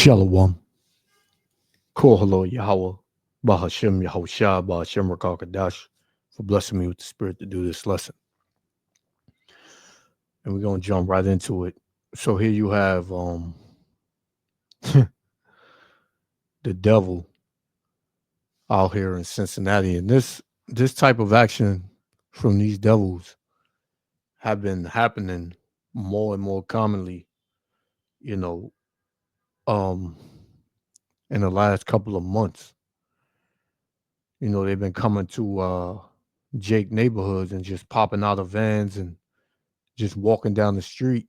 Shalom. Kol Halo Yahweh. Bahashem Yahushua. Bahashem Rakakadash. For blessing me with the spirit to do this lesson. And we're going to jump right into it. So here you have the devil out here in Cincinnati. And this type of action from these devils have been happening more and more commonly, you know, um, in the last couple of months. You know, they've been coming to Jake neighborhoods and just popping out of vans and just walking down the street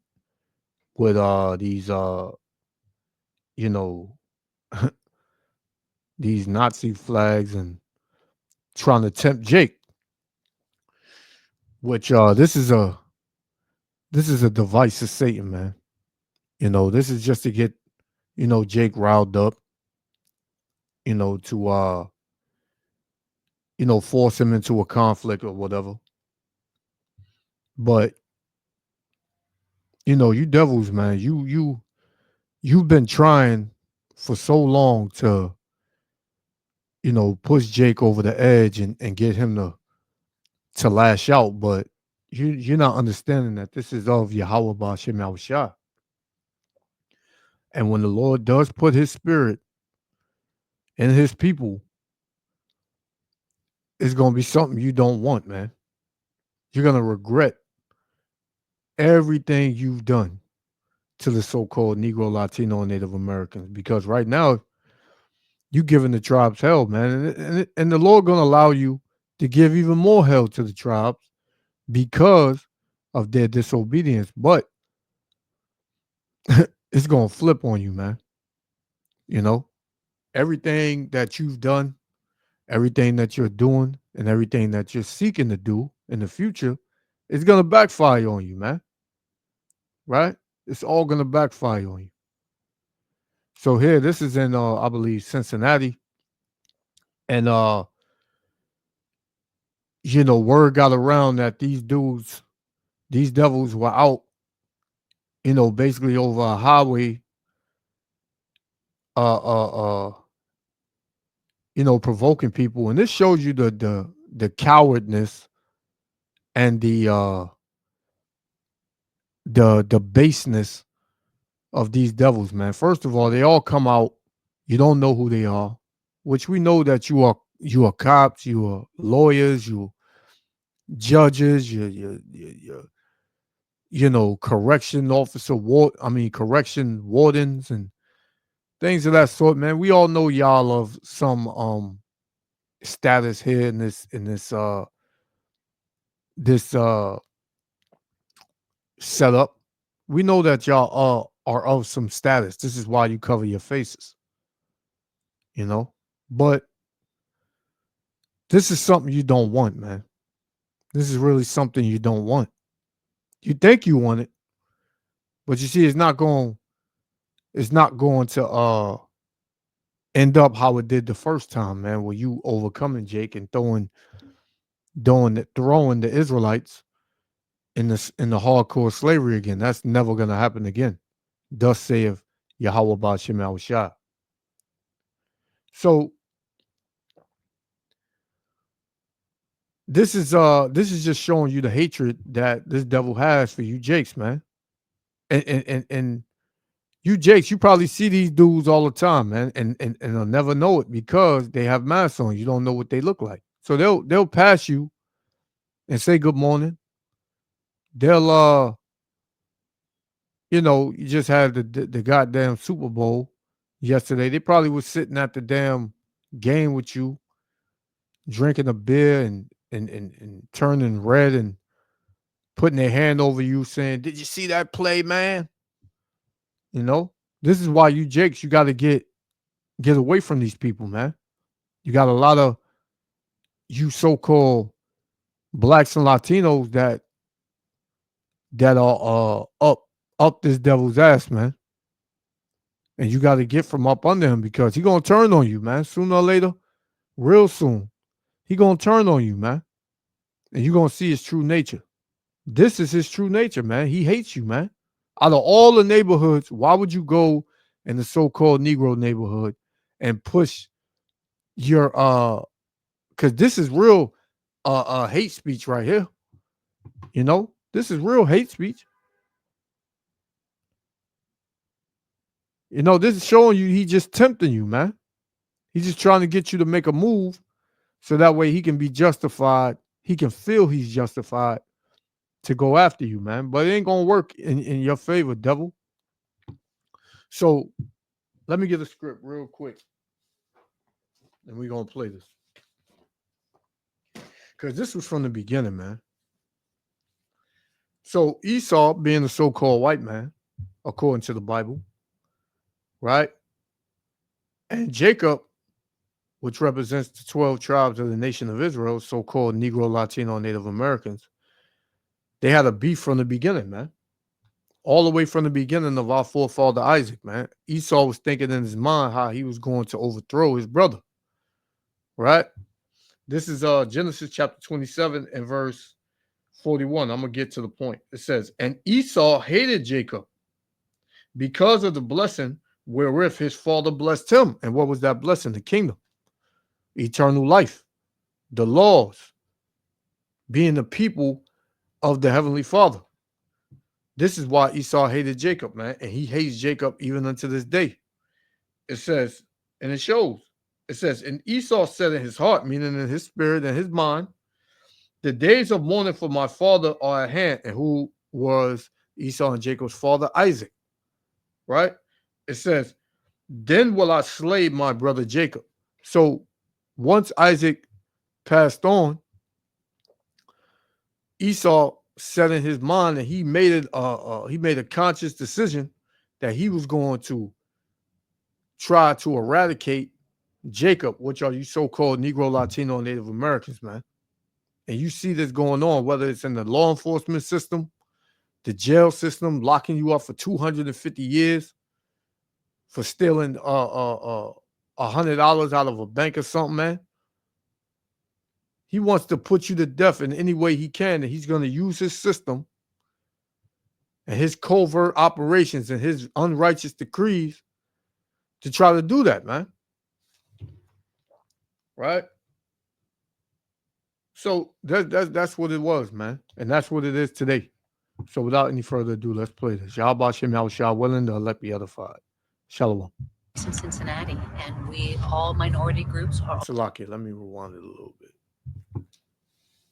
with these you know these Nazi flags and trying to tempt Jake, which this is a device of Satan, man. You know, this is just to get, Jake riled up, to force him into a conflict or whatever. But, you devils, man, you've been trying for so long to, push Jake over the edge and get him to lash out, but you're not understanding that this is of Yahweh Ba'ashem Yahushua. And when the Lord does put his spirit in his people, it's gonna be something you don't want, man. You're gonna regret everything you've done to the so-called Negro, Latino, and Native Americans. Because right now, you giving the tribes hell, man. And the Lord gonna allow you to give even more hell to the tribes because of their disobedience. But it's gonna flip on you, man. You know, everything that you've done, everything that you're doing, and everything that you're seeking to do in the future is gonna backfire on you, man. Right? It's all gonna backfire on you. So here, this is in I believe Cincinnati, and word got around that these dudes, these devils were out, basically over a highway, uh uh uh provoking people. And this shows you the cowardness and the baseness of these devils, man. First of all, they all come out. You don't know who they are, which we know that you are cops, you are lawyers, you judges, correction officer, correction wardens and things of that sort, man. We all know y'all of some status here in this setup. We know that y'all are of some status. This is why you cover your faces, But this is something you don't want, man. This is really something you don't want. You think you want it, but you see, it's not going to end up how it did the first time, man, where you overcoming Jake and throwing the Israelites in the hardcore slavery again. That's never gonna happen again. Thus saith Yahweh Ba'ashem Yahushua. So this is just showing you the hatred that this devil has for you Jakes, man. And you Jakes, you probably see these dudes all the time, man, and they'll never know it because they have masks on. You don't know what they look like. So they'll pass you and say good morning. They'll you just had the goddamn Super Bowl yesterday. They probably was sitting at the damn game with you, drinking a beer and turning red and putting their hand over you saying, "Did you see that play, man?" This is why you Jakes, you got to get away from these people, man. You got a lot of you so-called blacks and Latinos that are up this devil's ass, man. And you got to get from up under him because he gonna turn on you, man. Sooner or later, real soon, he gonna turn on you, man. And you gonna see his true nature. This is his true nature, man. He hates you, man. Out of all the neighborhoods, why would you go in the so-called Negro neighborhood and push your because this is real hate speech right here. You know, this is real hate speech. You know, this is showing you he just tempting you, man. He's just trying to get you to make a move so that way he can be justified. He can feel he's justified to go after you, man. But it ain't gonna work in your favor, devil. So let me get a script real quick. And we're gonna play this. Because this was from the beginning, man. So Esau, being the so-called white man, according to the Bible, right? And Jacob, which represents the 12 tribes of the nation of Israel, so-called Negro, Latino, Native Americans, they had a beef from the beginning, man. All the way from the beginning of our forefather Isaac, man. Esau was thinking in his mind how he was going to overthrow his brother, right? This is Genesis chapter 27 and verse 41. I'm going to get to the point. It says, and Esau hated Jacob because of the blessing wherewith his father blessed him. And what was that blessing? The kingdom, eternal life, the laws, being the people of the Heavenly Father. This is why Esau hated Jacob, man. And he hates Jacob even unto this day. It says, and it shows, it says, and Esau said in his heart, meaning in his spirit and his mind, the days of mourning for my father are at hand. And who was Esau and Jacob's father? Isaac, right? It says, then will I slay my brother Jacob. So once Isaac passed on, Esau said in his mind that he made a conscious decision that he was going to try to eradicate Jacob, which are you so-called Negro, Latino, Native Americans, man. And you see this going on, whether it's in the law enforcement system, the jail system, locking you up for 250 years for stealing $100 out of a bank or something, man. He wants to put you to death in any way he can, and he's going to use his system and his covert operations and his unrighteous decrees to try to do that, man. Right? So that's what it was, man. And that's what it is today. So without any further ado, let's play this. Yahweh Shem Yahushua willing to elect be edified. Shalom. In Cincinnati, and we all minority groups are. Salaki, let me rewind it a little bit.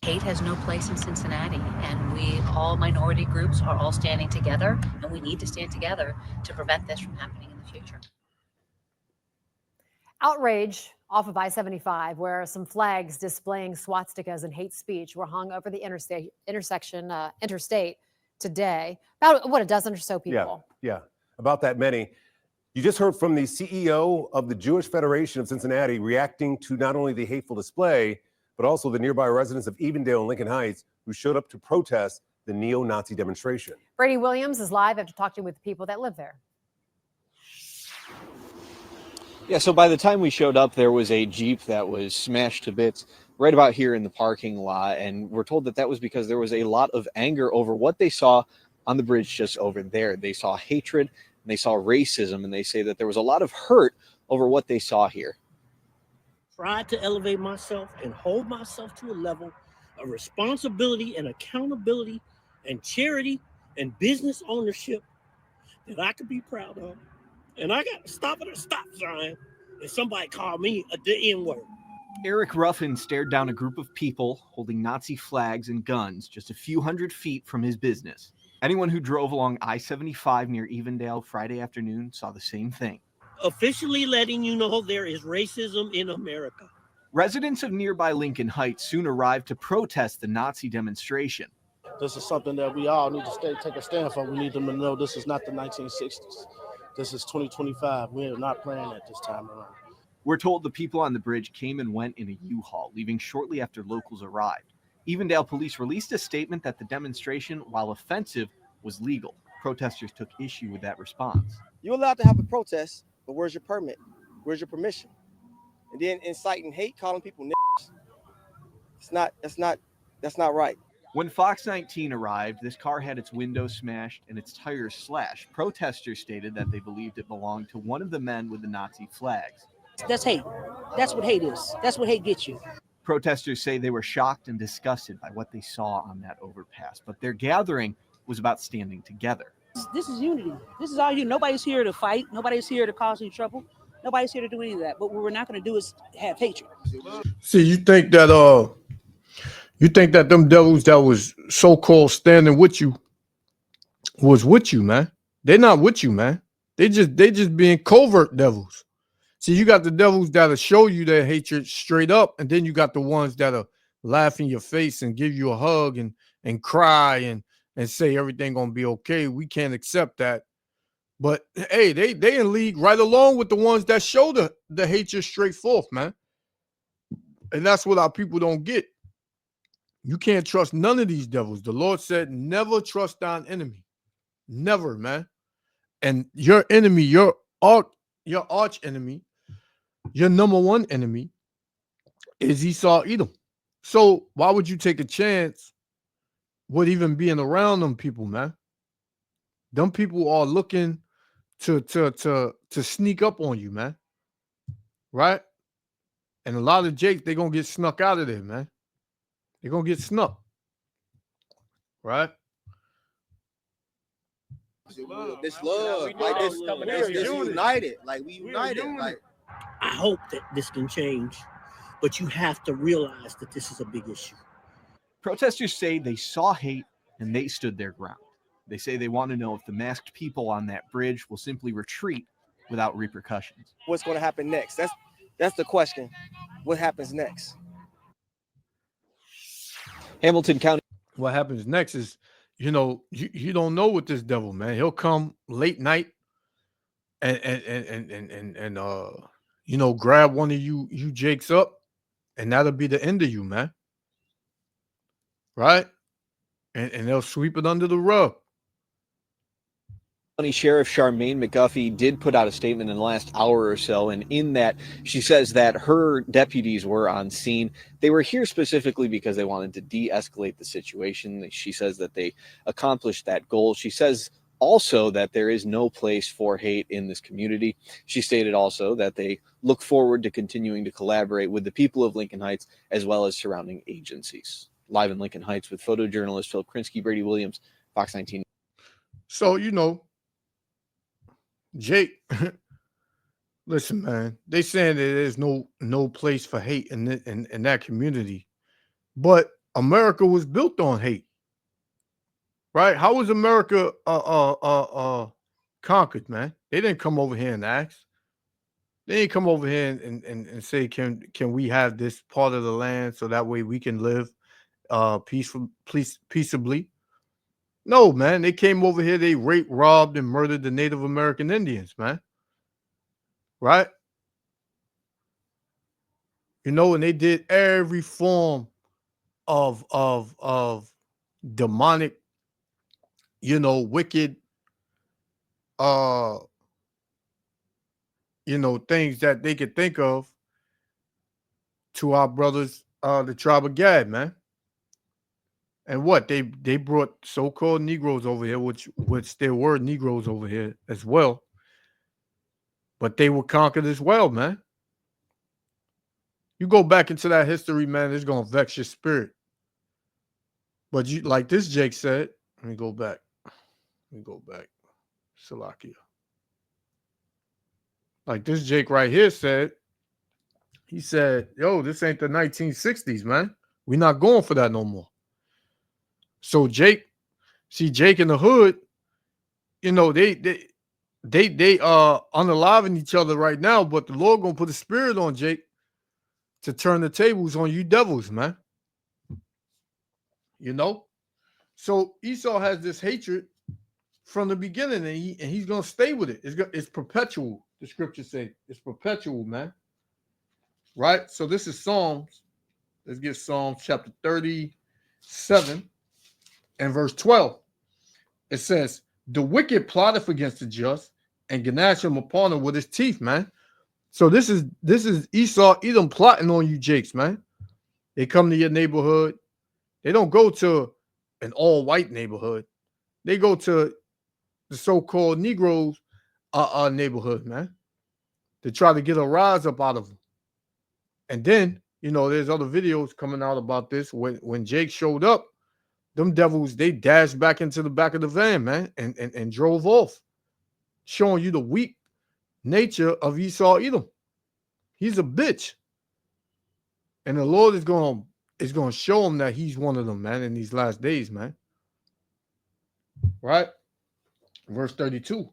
Hate has no place in Cincinnati, and we all minority groups are all standing together, and we need to stand together to prevent this from happening in the future. Outrage off of I-75, where some flags displaying swastikas and hate speech were hung over the interstate today. About a dozen or so people. Yeah, about that many. You just heard from the CEO of the Jewish Federation of Cincinnati reacting to not only the hateful display, but also the nearby residents of Evendale and Lincoln Heights who showed up to protest the neo-Nazi demonstration. Brady Williams is live after talking with the people that live there. Yeah, so by the time we showed up, there was a Jeep that was smashed to bits right about here in the parking lot. And we're told that that was because there was a lot of anger over what they saw on the bridge just over there. They saw hatred and they saw racism, and they say that there was a lot of hurt over what they saw here. Tried to elevate myself and hold myself to a level of responsibility and accountability and charity and business ownership that I could be proud of. And I got to stop at a stop sign and somebody called me the N-word. Eric Ruffin stared down a group of people holding Nazi flags and guns just a few hundred feet from his business. Anyone who drove along I-75 near Evendale Friday afternoon saw the same thing. Officially letting you know there is racism in America. Residents of nearby Lincoln Heights soon arrived to protest the Nazi demonstration. This is something that we all need to take a stand for. We need them to know this is not the 1960s. This is 2025. We are not playing at this time around. We're told the people on the bridge came and went in a U-Haul, leaving shortly after locals arrived. Evendale police released a statement that the demonstration, while offensive, was legal. Protesters took issue with that response. You're allowed to have a protest, but where's your permit? Where's your permission? And then inciting hate, calling people niggas. That's not right. When Fox 19 arrived, this car had its windows smashed and its tires slashed. Protesters stated that they believed it belonged to one of the men with the Nazi flags. That's hate. That's what hate is. That's what hate gets you. Protesters say they were shocked and disgusted by what they saw on that overpass, but their gathering was about standing together. This is unity. This is all you. Nobody's here to fight. Nobody's here to cause any trouble. Nobody's here to do any of that. But what we're not going to do is have hatred. See, you think that them devils that was so-called standing with you was with you, man. They're not with you, man. They just being covert devils. See, you got the devils that'll show you their hatred straight up, and then you got the ones that'll laugh in your face and give you a hug and cry and say everything gonna be okay. We can't accept that. But hey, they in league right along with the ones that show the hatred straight forth, man. And that's what our people don't get. You can't trust none of these devils. The Lord said, never trust thine enemy. Never, man. And your enemy, your arch enemy, your number one enemy is Esau Edom. So why would you take a chance with even being around them people, man? Them people are looking to sneak up on you, man. Right? And a lot of Jakes, they're gonna get snuck out of there, man. They're gonna get snuck. Right? This love, like this united, like we united. Like I hope that this can change, but you have to realize that this is a big issue. Protesters say they saw hate and they stood their ground. They say they want to know if the masked people on that bridge will simply retreat without repercussions. what's going to happen next? That's the question. What happens next? Hamilton County. What happens next is, you don't know with this devil, man. He'll come late night and grab one of you Jakes up, and that'll be the end of you, man. Right? And they'll sweep it under the rug. County Sheriff Charmaine McGuffey did put out a statement in the last hour or so, and in that she says that her deputies were on scene. They were here specifically because they wanted to de-escalate the situation. She says that they accomplished that goal. She says also that there is no place for hate in this community. She stated also that they look forward to continuing to collaborate with the people of Lincoln Heights as well as surrounding agencies. Live in Lincoln Heights with photojournalist Phil Krinsky, Brady Williams, Fox 19. So, Jake, listen, man, they saying that there's no place for hate in that community, but America was built on hate, right? How was America conquered, man? They didn't come over here and ask. They didn't come over here and say, can we have this part of the land so that way we can live peaceably? No, man, they came over here, they raped, robbed, and murdered the Native American Indians, man. Right? And they did every form of demonic, wicked, things that they could think of to our brothers, the tribe of Gad, man. And what they brought so-called Negroes over here, which there were Negroes over here as well, but they were conquered as well, man. You go back into that history, man, it's gonna vex your spirit. But you, like this Jake said, let me go back. Salakia. Like this Jake right here said, he said, yo, this ain't the 1960s, man. We're not going for that no more. So Jake in the hood, they unaliving each other right now, but the Lord gonna put a spirit on Jake to turn the tables on you devils, man. So Esau has this hatred from the beginning, and he's gonna stay with it. It's perpetual. The scriptures say it's perpetual, man. Right? So this is Psalms. Let's get Psalms chapter 37 and verse 12. It says, the wicked plotteth against the just and gnash him upon him with his teeth, man. So this is Esau Edom plotting on you Jakes, man. They come to your neighborhood. They don't go to an all-white neighborhood. They go to the so-called Negroes neighborhood, man, to try to get a rise up out of them. And then, you know, there's other videos coming out about this. When Jake showed up, them devils, they dashed back into the back of the van, man, and drove off, showing you the weak nature of Esau Edom. He's a bitch. And the Lord is going to show him that he's one of them, man, in these last days, man. Right? Verse 32.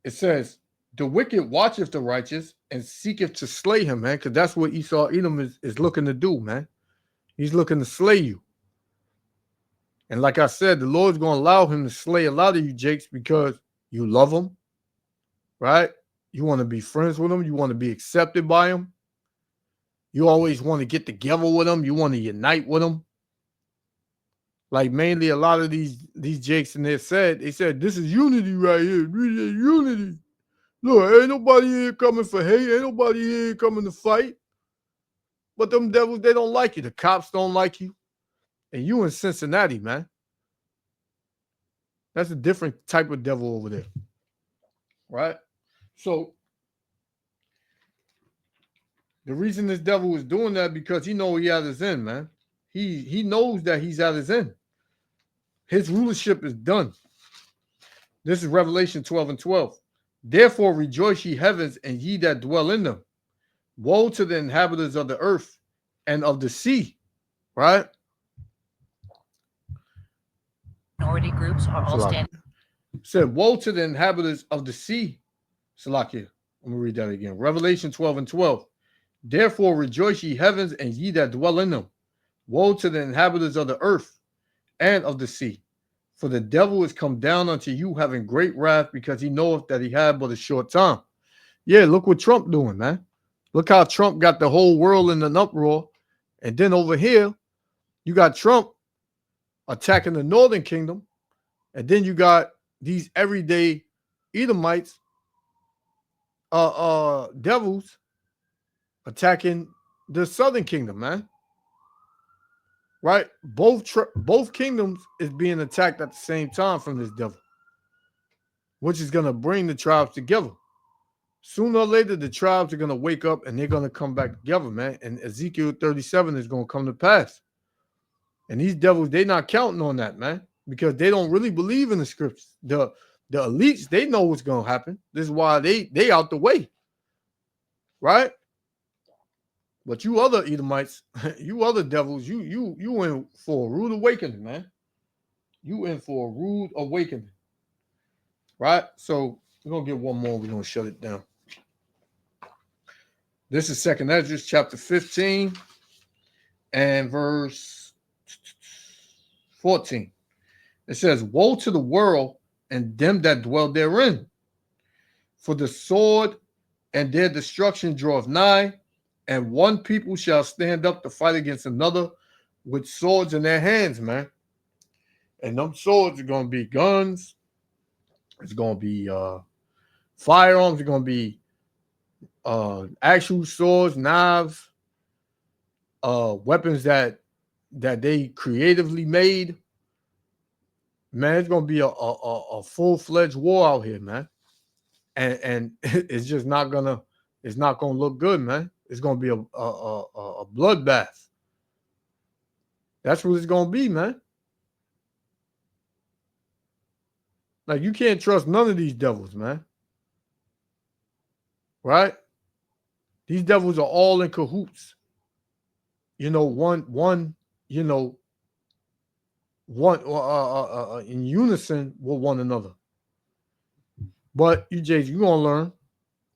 It says, the wicked watcheth the righteous and seeketh to slay him, man, because that's what Esau Edom is looking to do, man. He's looking to slay you. And like I said, the Lord's going to allow him to slay a lot of you, Jakes, because you love him, right? You want to be friends with him. You want to be accepted by him. You always want to get together with him. You want to unite with him. Like mainly a lot of these Jakes in there they said, this is unity right here. This is unity. Look, ain't nobody here coming for hate. Ain't nobody here coming to fight. But them devils, they don't like you. The cops don't like you. And you in Cincinnati, man. That's a different type of devil over there. Right? So the reason this devil is doing that because he knows he at his end, man. He knows that he's at his end. His rulership is done. This is Revelation 12:12. Therefore rejoice ye heavens and ye that dwell in them. Woe to the inhabitants of the earth and of the sea. Right? Minority groups are all standing. Said, woe to the inhabitants of the sea. Salakia. I'm going to read that again. Revelation 12:12. Therefore rejoice ye heavens and ye that dwell in them. Woe to the inhabitants of the earth and of the sea. For the devil is come down unto you having great wrath because he knoweth that he had but a short time. Yeah, look what Trump doing, man. Look how Trump got the whole world in an uproar. And then over here, you got Trump attacking the northern kingdom. And then you got these everyday Edomites, devils attacking the southern kingdom, man. Right? Both kingdoms is being attacked at the same time from this devil, which is going to bring the tribes together. Sooner or later, the tribes are going to wake up and they're going to come back together, man. And Ezekiel 37 is going to come to pass. And these devils, they're not counting on that, man, because they don't really believe in the scriptures. The elites, they know what's going to happen. This is why they out the way, right? But you other Edomites, you other devils, you in for a rude awakening, man. You in for a rude awakening, right? So we're going to get one more. We're going to shut it down. This is 2nd Esdras chapter 15 and verse 14. It says, woe to the world and them that dwell therein. For the sword and their destruction draweth nigh, and one people shall stand up to fight against another with swords in their hands, man. And them swords are going to be guns. It's going to be firearms. It's going to be actual swords, knives, weapons that they creatively made. Man, it's going to be a full-fledged war out here, man. And it's just not going to look good, man. It's going to be a bloodbath. That's what it's going to be, man. Like, you can't trust none of these devils, man. Right? These devils are all in cahoots. You know, one in unison with one another. But you're going to learn.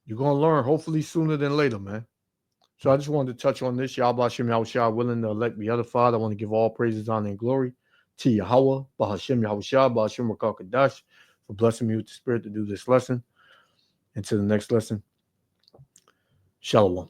You're going to learn hopefully sooner than later, man. So I just wanted to touch on this. Yahweh Hashem Yahushua willing to elect me other Father. I want to give all praises, honor, and glory to Yahweh, Bahashem Yahushua, Bahashem Rakal Kadash, for blessing me with the Spirit to do this lesson. And to the next lesson. Shalom.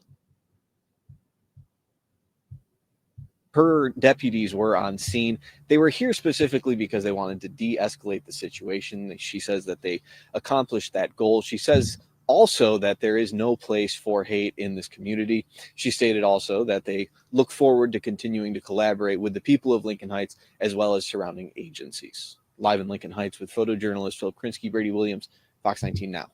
Her deputies were on scene. They were here specifically because they wanted to de-escalate the situation. She says that they accomplished that goal. She says also that there is no place for hate in this community. She stated also that they look forward to continuing to collaborate with the people of Lincoln Heights as well as surrounding agencies. Live in Lincoln Heights with photojournalist Philip Krinsky, Brady Williams, Fox 19 Now.